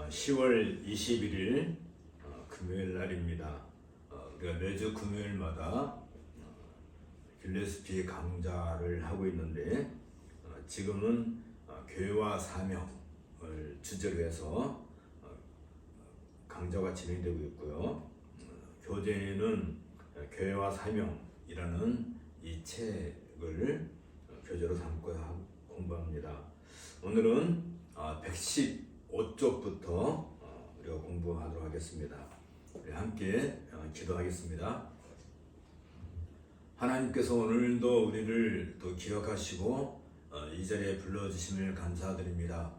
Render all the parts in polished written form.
10월 21일 금요일 날입니다. 우리가 매주 금요일마다 필리스피 강좌를 하고 있는데 지금은 교회와 사명을 주제로 해서 강좌가 진행되고 있고요. 교재는 교회와 사명이라는 이 책을 교재로 삼고 공부합니다. 오늘은 115쪽부터 우리가 공부하도록 하겠습니다. 우리 함께 기도하겠습니다. 하나님께서 오늘도 우리를 또 기억하시고 이 자리에 불러주심을 감사드립니다.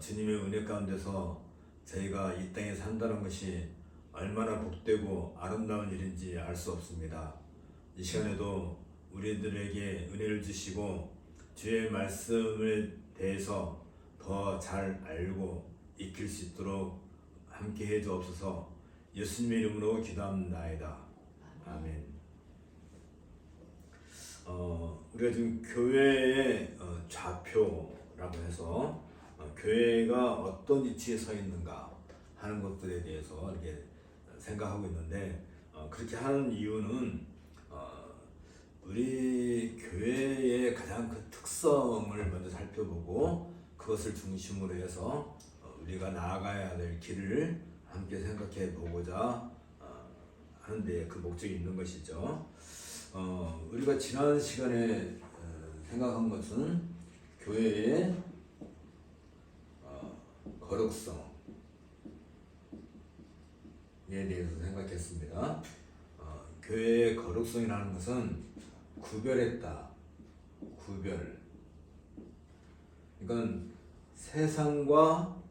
주님의 은혜 가운데서 저희가 이 땅에 산다는 것이 얼마나 복되고 아름다운 일인지 알 수 없습니다. 이 시간에도 우리들에게 은혜를 주시고 주의 말씀에 대해서 더 잘 알고 익힐 수 있도록 함께 해 주옵소서. 예수님의 이름으로 기도합나이다. 아멘. 우리가 지금 교회의 좌표라고 해서 교회가 어떤 위치에 서 있는가 하는 것들에 대해서 이렇게 생각하고 있는데, 그렇게 하는 이유는 우리 교회의 가장 그 특성을 먼저 살펴보고 그것을 중심으로 해서 우리가 나아가야 될 길을 함께 생각해 보고자 하는데 그 목적이 있는 것이죠. 우리가 지난 시간에 생각한 것은 교회의 거룩성에 대해서 생각했습니다. 교회의 거룩성이라는 것은 구별했다. 구별. 그러니까 세상과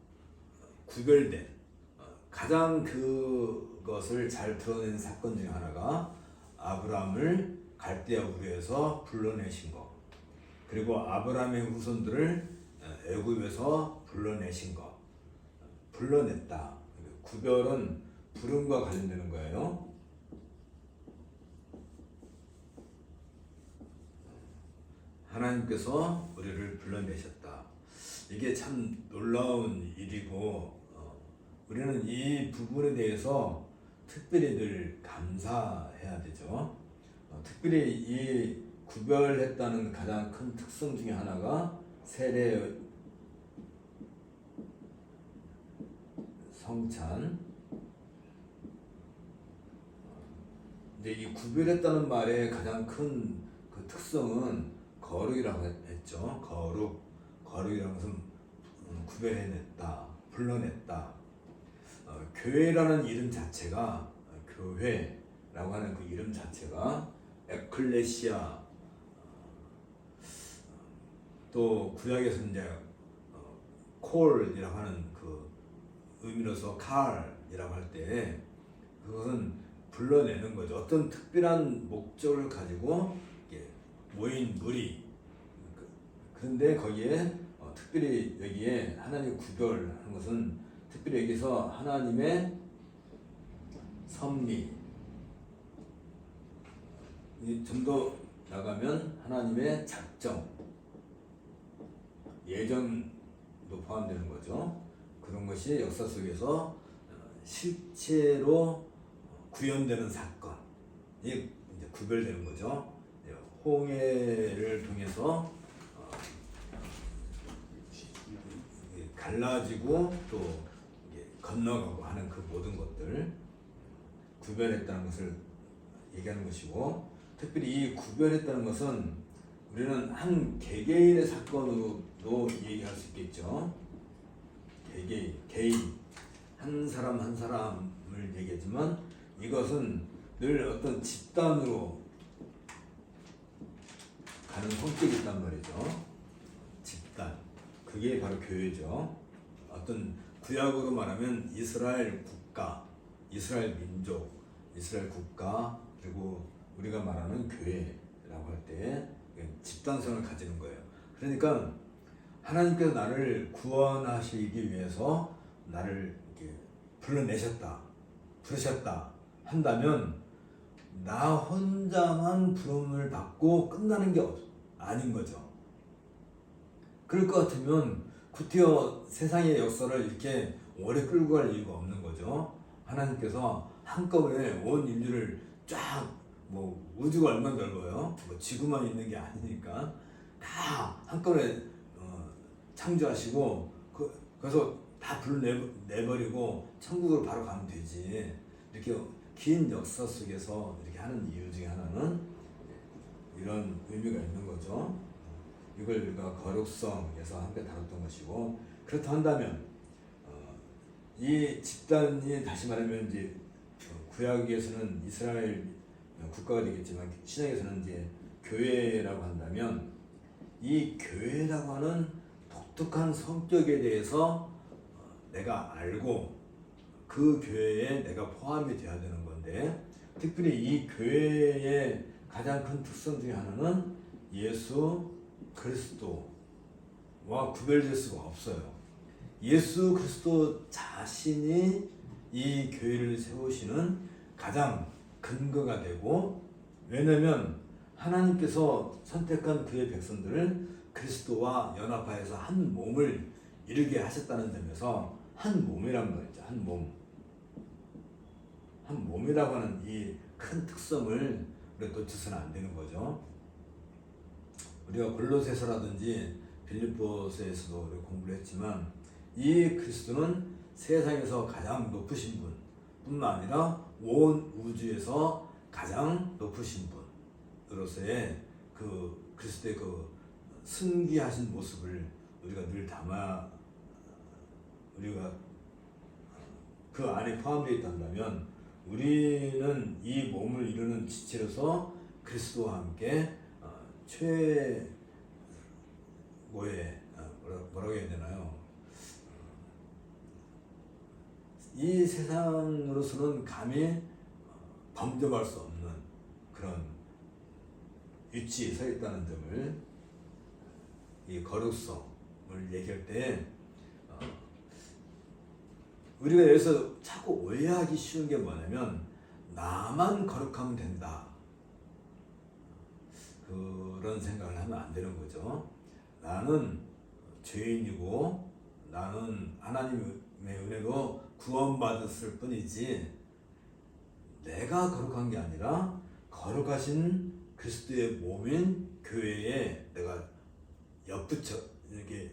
구별된 가장 그것을 잘 드러낸 사건 중에 하나가 아브라함을 갈대아 우르에서 불러내신 것, 그리고 아브라함의 후손들을 애굽에서 불러내신 것. 불러냈다. 구별은 부름과 관련되는 거예요. 하나님께서 우리를 불러내셨다. 이게 참 놀라운 일이고, 우리는 이 부분에 대해서 특별히 늘 감사해야 되죠. 특별히 이 구별했다는 가장 큰 특성 중에 하나가 세례 성찬. 근데 이 구별했다는 말의 가장 큰 그 특성은 거룩이라고 했죠. 거룩이라는 것은 구별해냈다, 불러냈다. 교회라는 이름 자체가, 교회라고 하는 그 이름 자체가 에클레시아, 또 구약에서 이제 콜이라고 하는 그 의미로서 칼이라고 할 때 그것은 불러내는 거죠. 어떤 특별한 목적을 가지고 모인 무리. 그런데 거기에 특별히 여기에 하나님 구별하는 것은 특별히 여기서 하나님의 섭리, 좀 더 나가면 하나님의 작정, 예정도 포함되는 거죠. 그런 것이 역사 속에서 실제로 구현되는 사건이 이제 구별되는 거죠. 홍해를 통해서 갈라지고 또 건너가고 하는 그 모든 것들 구별했다는 것을 얘기하는 것이고, 특별히 이 구별했다는 것은 우리는 한 개개인의 사건으로도 얘기할 수 있겠죠. 개인 한 사람 한 사람을 얘기하지만 이것은 늘 어떤 집단으로 가는 성격이 있단 말이죠. 집단. 그게 바로 교회죠. 어떤 구약으로 말하면 이스라엘 국가, 이스라엘 민족, 이스라엘 국가, 그리고 우리가 말하는 교회라고 할 때 집단성을 가지는 거예요. 그러니까 하나님께서 나를 구원하시기 위해서 나를 이렇게 불러내셨다, 부르셨다 한다면 나 혼자만 부름을 받고 끝나는 게 아닌 거죠. 그럴 것 같으면 구태여 세상의 역사를 이렇게 오래 끌고 갈 이유가 없는 거죠. 하나님께서 한꺼번에 온 인류를 쫙, 뭐 우주가 얼마나 넓어요? 뭐 지구만 있는 게 아니니까 다 한꺼번에 창조하시고 그래서 다 불러내버리고 천국으로 바로 가면 되지. 이렇게 긴 역사 속에서 이렇게 하는 이유 중에 하나는 이런 의미가 있는 거죠. 이걸 우리가 거룩성에서 함께 다뤘던 것이고, 그렇다 한다면 이 집단이 다시 말하면 이제 구약에서는 이스라엘 국가가 되겠지만 신약에서는 이제 교회라고 한다면, 이 교회라고 하는 독특한 성격에 대해서 내가 알고 그 교회에 내가 포함이 되어야 되는 건데, 특별히 이 교회의 가장 큰 특성 중에 하나는 예수 그리스도와 구별될 수가 없어요. 예수 그리스도 자신이 이 교회를 세우시는 가장 근거가 되고, 왜냐하면 하나님께서 선택한 그의 백성들을 그리스도와 연합하여서 한 몸을 이루게 하셨다는 점에서 한 몸이란 말이죠. 한 몸. 한 몸이라고 하는 이 큰 특성을 우리가 놓쳐서는 안 되는 거죠. 우리가 골로새서라든지 빌립보서에서도 우리가 공부를 했지만, 이 그리스도는 세상에서 가장 높으신 분 뿐만 아니라 온 우주에서 가장 높으신 분으로서의 그 그리스도의 그 승귀하신 모습을 우리가 늘 담아, 우리가 그 안에 포함되어 있단다면, 우리는 이 몸을 이루는 지체로서 그리스도와 함께 최고의 뭐라고 해야 되나요? 이 세상으로서는 감히 범접할 수 없는 그런 위치에 서 있다는 점을, 이 거룩성을 얘기할 때 우리가 여기서 자꾸 오해하기 쉬운 게 뭐냐면, 나만 거룩하면 된다, 그런 생각을 하면 안 되는 거죠. 나는 죄인이고 나는 하나님의 은혜로 구원받았을 뿐이지, 내가 거룩한 게 아니라 거룩하신 그리스도의 몸인 교회에 내가 엿붙여 이렇게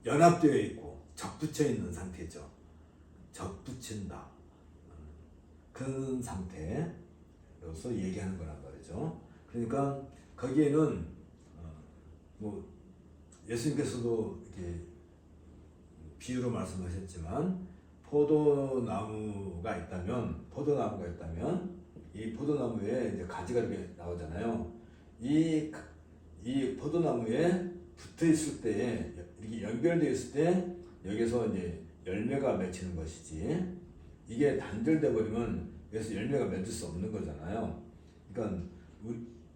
연합되어 있고 접붙여 있는 상태죠. 접붙인다, 그런 상태로서 얘기하는 거란 말이죠. 그러니까 거기에는 뭐 예수님께서도 이렇게 비유로 말씀하셨지만, 포도나무가 있다면 이 포도나무에 이제 가지가 이렇게 나오잖아요. 이 포도나무에 붙어 있을 때, 이렇게 연결되어 있을 때 여기서 이제 열매가 맺히는 것이지, 이게 단절돼 버리면 여기서 열매가 맺을 수 없는 거잖아요. 그러니까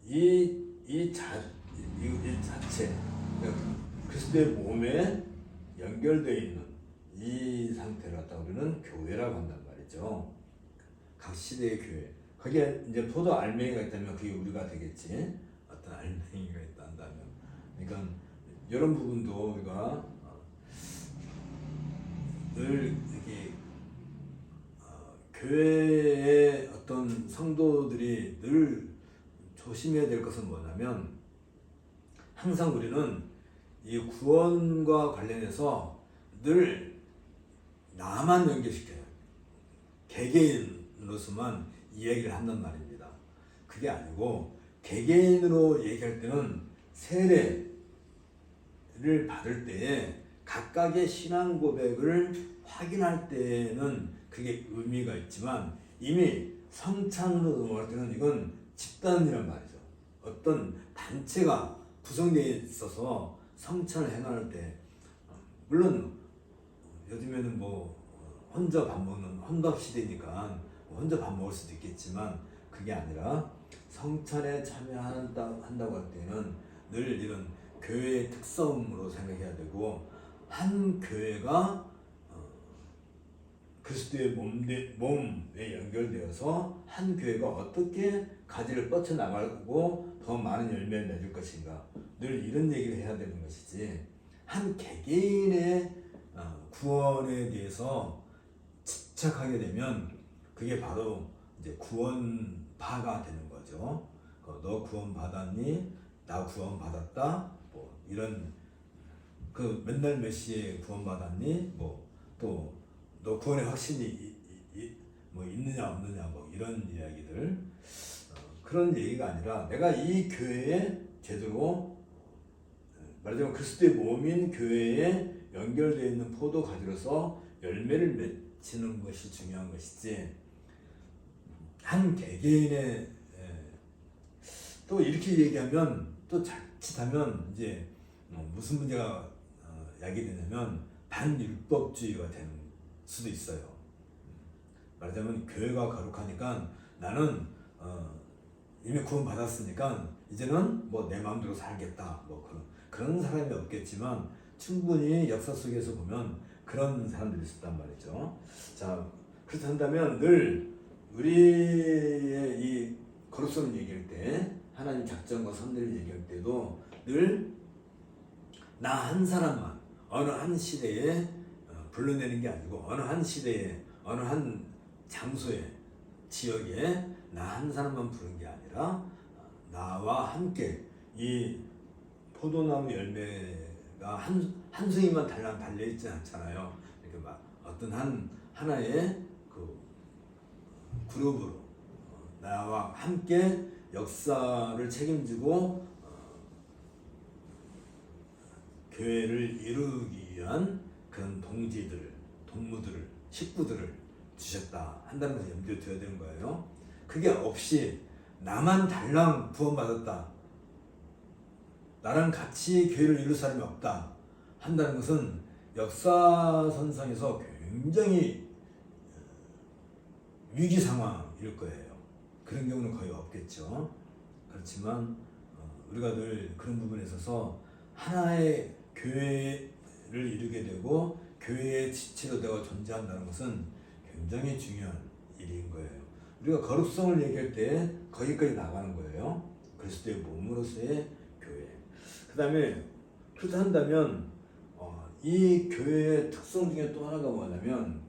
이 자체, 그리스도의 몸에 연결되어 있는 이 상태를 갖다 우리는 교회라고 한단 말이죠. 각 시대의 교회. 거기에 이제 포도 알맹이가 있다면 그게 우리가 되겠지. 어떤 알맹이가 있다 한다면. 그러니까 이런 부분도 우리가 늘 이렇게 교회의 어떤 성도들이 늘 조심해야 될 것은 뭐냐면, 항상 우리는 이 구원과 관련해서 늘 나만 연결시켜요. 개개인으로서만 이야기를 한단 말입니다. 그게 아니고, 개개인으로 얘기할 때는 세례를 받을 때에 각각의 신앙 고백을 확인할 때는 그게 의미가 있지만, 이미 성찬으로 넘어갈 때는 이건 집단이란 말이죠. 어떤 단체가 구성되어 있어서 성찬을 행할 때, 물론 요즘에는 뭐 혼자 밥 먹는 혼밥 시대니까 혼자 밥 먹을 수도 있겠지만, 그게 아니라 성찬에 참여한다고 할 때는 늘 이런 교회의 특성으로 생각해야 되고, 한 교회가 그리스도의 몸에 연결되어서 한 교회가 어떻게 가지를 뻗쳐나가고 더 많은 열매를 맺을 것인가, 늘 이런 얘기를 해야 되는 것이지, 한 개개인의 구원에 대해서 집착하게 되면 그게 바로 이제 구원파가 되는 거죠. 너 구원 받았니? 나 구원 받았다. 뭐 이런 그 맨날 몇 시에 구원 받았니? 뭐 또 너 구원의 확신이 뭐 있느냐 없느냐 뭐 이런 이야기들 그런 얘기가 아니라 내가 이 교회에 제대로 말하자면 그리스도의 몸인 교회에 연결되어 있는 포도 가지로서 열매를 맺히는 것이 중요한 것이지 한 개개인의 또 이렇게 얘기하면 또 자칫하면 이제 무슨 문제가 야기되냐면 반율법주의가 되는 수도 있어요. 말하자면 교회가 거룩하니까 나는 이미 구원 받았으니까 이제는 뭐 내 마음대로 살겠다 뭐 그런 사람이 없겠지만 충분히 역사 속에서 보면 그런 사람들이 있었단 말이죠. 자, 그렇다면 늘 우리의 이 거룩성을 얘기할 때 하나님 작정과 섭리를 얘기할 때도 늘 나 한 사람만 어느 한 시대에 불러내는 게 아니고 어느 한 시대에 어느 한 장소에 지역에 나 한 사람만 부른 게 아니라 나와 함께 이 포도나무 열매가 한 송이만 달려 있지 않잖아요. 이렇게 막 어떤 하나의 그 그룹으로 나와 함께 역사를 책임지고 교회를 이루기 위한 그런 동무들을 식구들을 주셨다 한다는 것을 염두에 둬야 되는 거예요. 그게 없이 나만 달랑 구원받았다, 나랑 같이 교회를 이룰 사람이 없다 한다는 것은 역사선상에서 굉장히 위기 상황일 거예요. 그런 경우는 거의 없겠죠. 그렇지만 우리가 늘 그런 부분에 있어서 하나의 교회를 이루게 되고 교회의 지체로 되어 존재한다는 것은 굉장히 중요한 일인 거예요. 우리가 거룩성을 얘기할 때 거기까지 나가는 거예요. 그리스도의 몸으로서의 교회. 그 다음에 그렇다 한다면 이 교회의 특성 중에 또 하나가 뭐냐면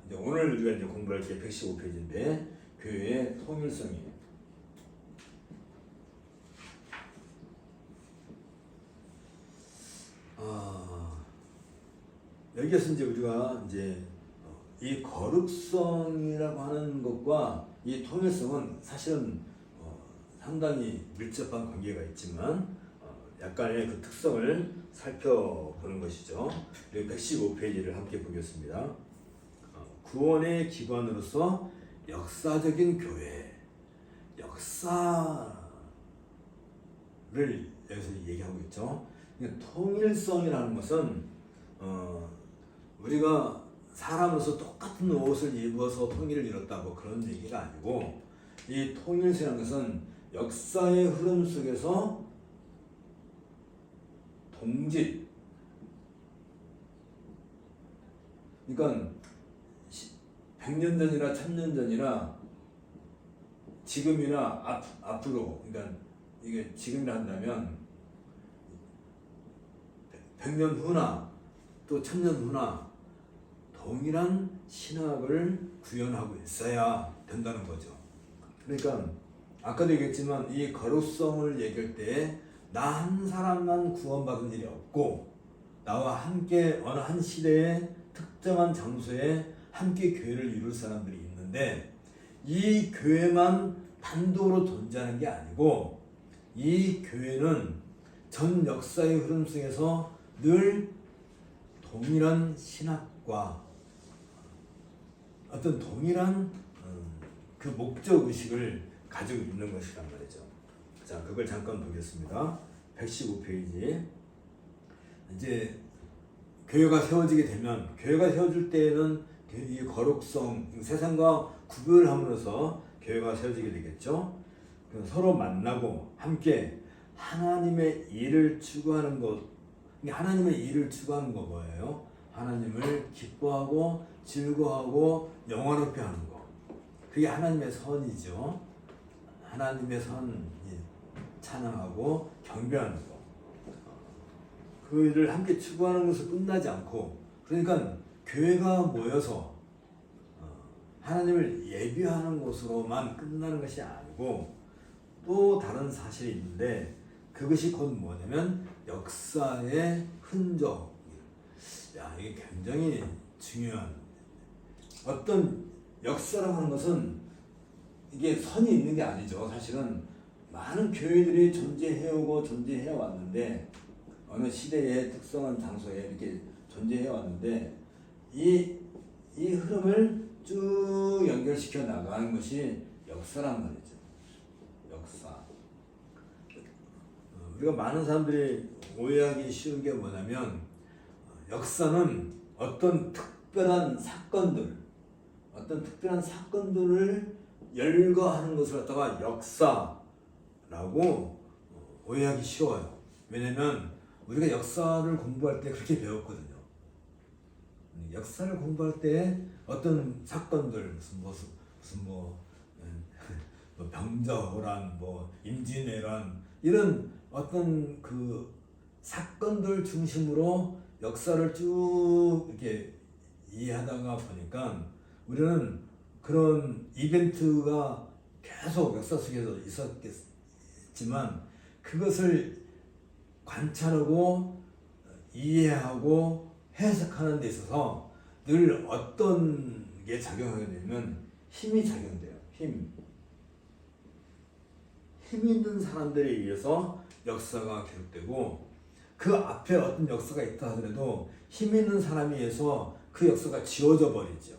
이제 오늘 우리가 이제 공부할 게 115페이지인데 교회의 통일성이에요. 여기에서 이제 우리가 이제 이 거룩성이라고 하는 것과 이 통일성은 사실은 상당히 밀접한 관계가 있지만 약간의 그 특성을 살펴보는 것이죠. 115페이지를 함께 보겠습니다. 구원의 기관으로서 역사적인 교회, 역사를 여기서 얘기하고 있죠. 통일성이라는 것은 우리가 사람으로서 똑같은 옷을 입어서 통일을 이뤘다고 그런 얘기가 아니고 이 통일성이라는 것은 역사의 흐름 속에서 동질, 그러니까 100년 전이나 1000년 전이나 지금이나 앞으로, 그러니까 이게 지금이라 한다면 100년 후나 또 1000년 후나 동일한 신학을 구현하고 있어야 된다는 거죠. 그러니까 아까도 얘기했지만 이 거룩성을 얘기할 때 나 한 사람만 구원받은 일이 없고 나와 함께 어느 한 시대에 특정한 장소에 함께 교회를 이룰 사람들이 있는데 이 교회만 단독으로 존재하는 게 아니고 이 교회는 전 역사의 흐름 속에서 늘 동일한 신학과 어떤 동일한 그 목적 의식을 가지고 있는 것이란 말이죠. 자, 그걸 잠깐 보겠습니다. 115페이지. 이제 교회가 세워지게 되면, 교회가 세워질 때에는 이 거룩성, 세상과 구별함으로써 교회가 세워지게 되겠죠. 서로 만나고 함께 하나님의 일을 추구하는 것. 하나님의 일을 추구하는 거 뭐예요? 하나님을 기뻐하고 즐거워하고 영원롭게 하는 거. 그게 하나님의 선이죠. 하나님의 선 찬양하고 경배하는 거. 그 일을 함께 추구하는 것을 끝나지 않고 그러니까 교회가 모여서 하나님을 예배하는 곳으로만 끝나는 것이 아니고 또 다른 사실이 있는데 그것이 곧 뭐냐면 역사의 흔적. 야, 이게 굉장히 중요한 어떤 역사라고 하는 것은 이게 선이 있는 게 아니죠. 사실은 많은 교회들이 존재해오고 존재해 왔는데 어느 시대의 특성한 장소에 이렇게 존재해 왔는데 이 흐름을 쭉 연결시켜 나가는 것이 역사란 말이죠. 역사. 우리가 많은 사람들이 오해하기 쉬운 게 뭐냐면 역사는 어떤 특별한 사건들을 열거하는 것을 갖다가 역사라고 오해하기 쉬워요. 왜냐면 우리가 역사를 공부할 때 그렇게 배웠거든요. 역사를 공부할 때 어떤 사건들 무슨 병자호란 임진왜란 이런 어떤 그 사건들 중심으로 역사를 쭉 이렇게 이해하다가 보니까 우리는 그런 이벤트가 계속 역사 속에서 있었겠지만 그것을 관찰하고 이해하고 해석하는 데 있어서 늘 어떤 게 작용하게 되면 힘이 작용돼요. 힘 있는 사람들에 의해서 역사가 기록되고 그 앞에 어떤 역사가 있다 하더라도 힘 있는 사람에 의해서 그 역사가 지워져 버리죠.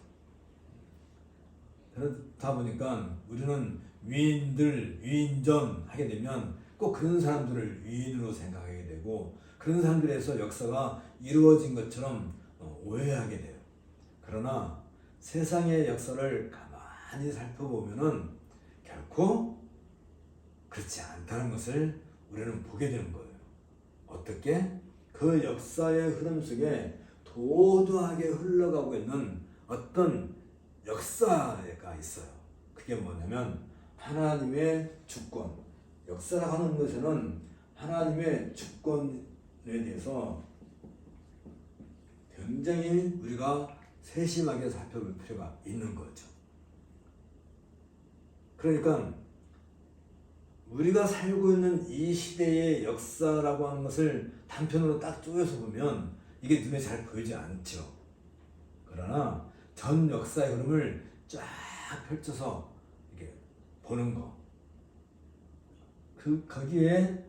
그렇다 보니까 우리는 위인전 하게 되면 꼭 그런 사람들을 위인으로 생각하게 되고 그런 사람들에서 역사가 이루어진 것처럼 오해하게 돼요. 그러나 세상의 역사를 가만히 살펴보면은 결코 그렇지 않다는 것을 우리는 보게 되는 거예요. 어떻게? 그 역사의 흐름 속에 도도하게 흘러가고 있는 어떤 역사가 있어요. 그게 뭐냐면 하나님의 주권. 역사라고 하는 것에는 하나님의 주권에 대해서 굉장히 우리가 세심하게 살펴볼 필요가 있는 거죠. 그러니까 우리가 살고 있는 이 시대의 역사라고 하는 것을 단편으로 딱 쪼개서 보면 이게 눈에 잘 보이지 않죠. 그러나 전 역사의 흐름을 쫙 펼쳐서 이렇게 보는 거. 거기에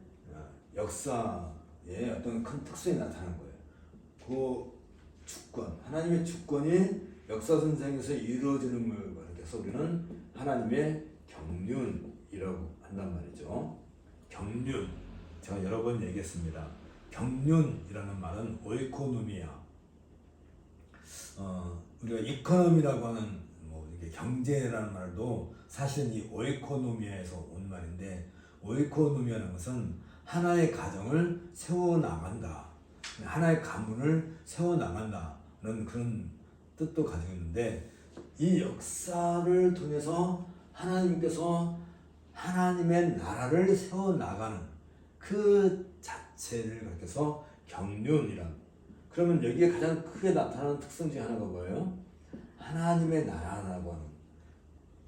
역사의 어떤 큰 특성이 나타나는 거예요. 그 주권, 하나님의 주권이 역사선상에서 이루어지는 걸 그래서 우리는 하나님의 경륜이라고 한단 말이죠. 경륜. 제가 여러 번 얘기했습니다. 경륜이라는 말은 오이코노미아. 우리가 이코노미라고 하는 이게 경제라는 말도 사실은 이 오이코노미아에서 온 말인데 오이코노미아라는 것은 하나의 가정을 세워나간다. 하나의 가문을 세워나간다는 그런 뜻도 가지고 있는데 이 역사를 통해서 하나님께서 하나님의 나라를 세워나가는 그 자체를 가리켜서 경륜이란. 그러면 여기에 가장 크게 나타나는 특성 중에 하나가 뭐예요? 하나님의 나라라고 하는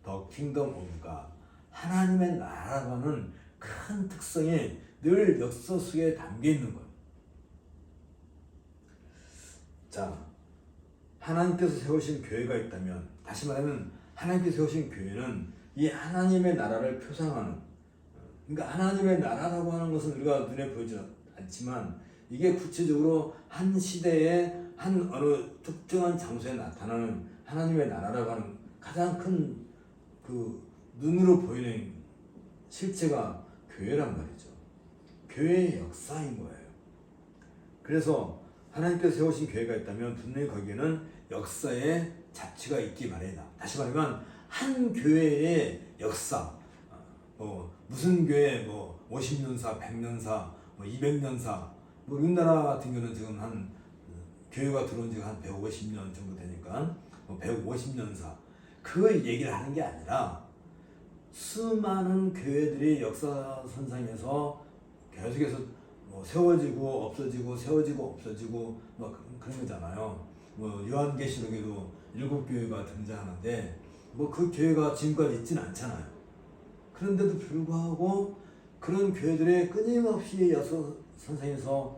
The Kingdom of God. 하나님의 나라라고 하는 큰 특성이 늘 역사 속에 담겨 있는 거예요. 자, 하나님께서 세우신 교회가 있다면, 다시 말하면 하나님께서 세우신 교회는 이 하나님의 나라를 표상하는, 그러니까 하나님의 나라라고 하는 것은 우리가 눈에 보이지 않지만 이게 구체적으로 한 시대에 한 어느 특정한 장소에 나타나는 하나님의 나라라고 하는 가장 큰 그 눈으로 보이는 실체가 교회란 말이죠. 교회의 역사인 거예요. 그래서 하나님께서 세우신 교회가 있다면 분명히 거기에는 역사의 자취가 있기 마련이다. 다시 말하면 한 교회의 역사, 무슨 교회 50년사, 100년사, 200년사, 우리나라 같은 경우는 지금 한 교회가 들어온 지가 한 150년 정도 되니까 150년사 그 얘기를 하는 게 아니라 수많은 교회들이 역사선상에서 계속해서 세워지고 없어지고 세워지고 없어지고 그런 거잖아요. 뭐 요한계시록에도 7교회가 등장하는데 뭐 그 교회가 지금까지 있지는 않잖아요. 그런데도 불구하고 그런 교회들의 끊임없이 여선상에서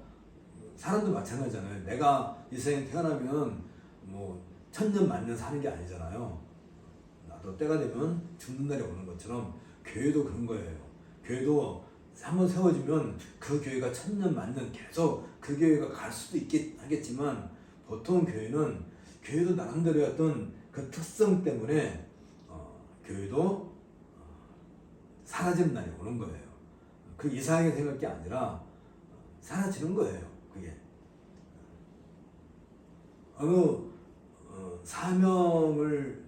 사람도 마찬가지잖아요. 내가 이 세상에 태어나면 뭐 천년 만년 사는 게 아니잖아요. 나도 때가 되면 죽는 날이 오는 것처럼 교회도 그런 거예요. 교회도 한번 세워지면 그 교회가 천년 만년 계속 그 교회가 갈 수도 하겠지만 보통 교회도 나름대로의 어떤 그 특성 때문에 교회도 사라지는 날이 오는 거예요. 그 이상하게 생각할 게 아니라 사라지는 거예요. 그게 어느 사명을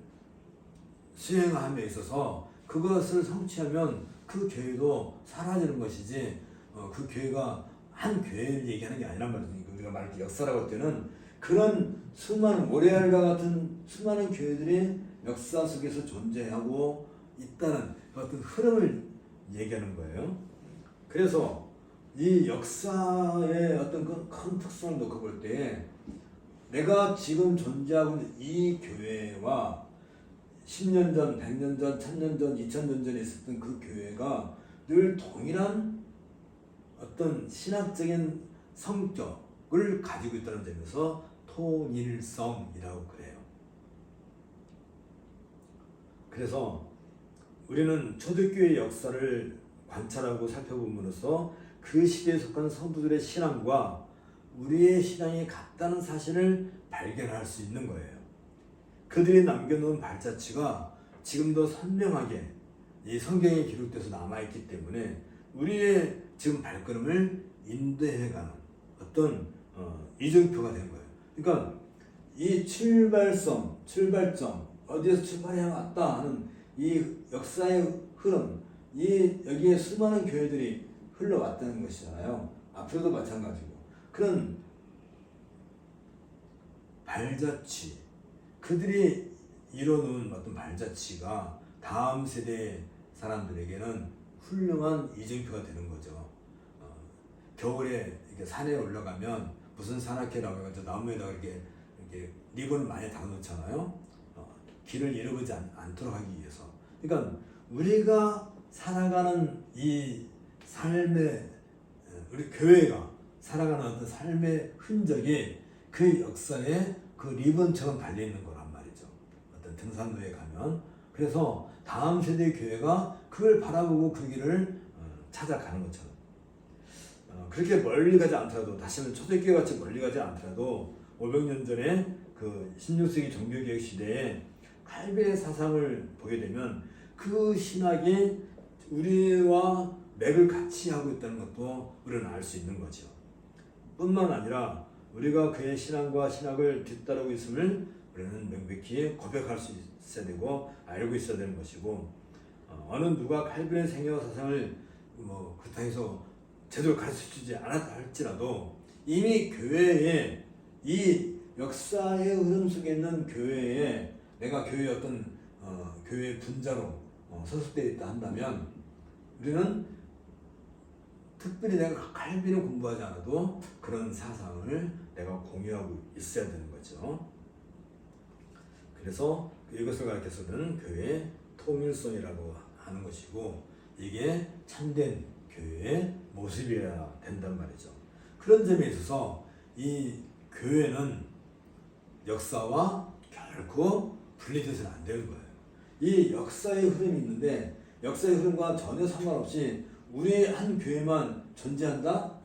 수행함에 있어서 그것을 성취하면 그 교회도 사라지는 것이지 그 교회가 한 교회를 얘기하는 게 아니란 말이죠. 우리가 말할 때 역사라고 할 때는 그런 수많은 모래알과 같은 수많은 교회들이 역사 속에서 존재하고 있다는 어떤 흐름을 얘기하는 거예요. 그래서 이 역사의 어떤 큰 특성을 놓고 볼 때 내가 지금 존재하고 있는 이 교회와 10년 전, 100년 전, 1000년 전, 2000년 전에 있었던 그 교회가 늘 동일한 어떤 신학적인 성격을 가지고 있다는 점에서 통일성이라고 그래요. 그래서 우리는 초대교회의 역사를 관찰하고 살펴봄으로써 그 시대에 속한 성도들의 신앙과 우리의 신앙이 같다는 사실을 발견할 수 있는 거예요. 그들이 남겨놓은 발자취가 지금도 선명하게 이 성경에 기록돼서 남아있기 때문에 우리의 지금 발걸음을 인도해가는 어떤 이정표가 된 거예요. 그러니까 이 출발점, 어디에서 출발해 왔다 하는 이 역사의 흐름, 여기에 수많은 교회들이 흘러왔다는 것이잖아요. 앞으로도 마찬가지고. 그런 발자취, 그들이 이뤄놓은 어떤 발자취가 다음 세대 사람들에게는 훌륭한 이정표가 되는 거죠. 겨울에 이렇게 산에 올라가면 무슨 산악회라고 해가지고 나무에다가 이렇게 리본을 많이 달아놓잖아요. 길을 잃어버리지 않도록 하기 위해서. 그러니까 우리가 살아가는 이 삶의, 우리 교회가 살아가는 어떤 삶의 흔적이 그 역사에 그 리본처럼 달려있는 거란 말이죠. 어떤 등산로에 가면. 그래서 다음 세대의 교회가 그걸 바라보고 그 길을 찾아가는 것처럼. 그렇게 멀리 가지 않더라도, 다시는 초대교회 같이 멀리 가지 않더라도 500년 전에 그 16세기 종교개혁 시대에 칼빈의 사상을 보게 되면 그 신학이 우리와 맥을 같이 하고 있다는 것도 우리는 알 수 있는 거죠. 뿐만 아니라 우리가 그의 신앙과 신학을 뒤따르고 있음을 우리는 명백히 고백할 수 있어야 되고 알고 있어야 되는 것이고, 어느 누가 칼빈의 생애와 사상을 그렇다 해서 제대로 가르쳐주지 않았다 할지라도 이미 교회에, 이 역사의 흐름 속에 있는 교회에 내가 교회의 어떤 교회의 분자로 소속되어 있다 한다면 우리는 특별히 내가 칼빈을 공부하지 않아도 그런 사상을 내가 공유하고 있어야 되는 거죠. 그래서 이것을 가르쳐서는 교회의 통일성이라고 하는 것이고, 이게 참된 교회의 모습이어야 된단 말이죠. 그런 점에 있어서 이 교회는 역사와 결코 분리돼서는 안 되는 거예요. 이 역사의 흐름이 있는데 역사의 흐름과 전혀 상관없이 우리 한 교회만 존재한다?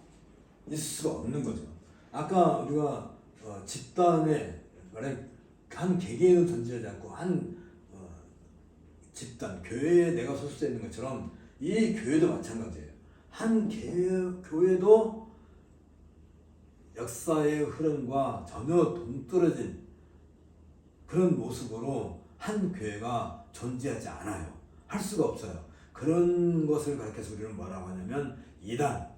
있을 수가 없는 거죠. 아까 우리가 집단에 한 개개인은 존재하지 않고 한 집단, 교회에 내가 소속되어 있는 것처럼 이 교회도 마찬가지예요. 한 교회도 역사의 흐름과 전혀 동떨어진 그런 모습으로 한 교회가 존재하지 않아요. 할 수가 없어요. 그런 것을 가르쳐서 우리는 뭐라고 하냐면 이단,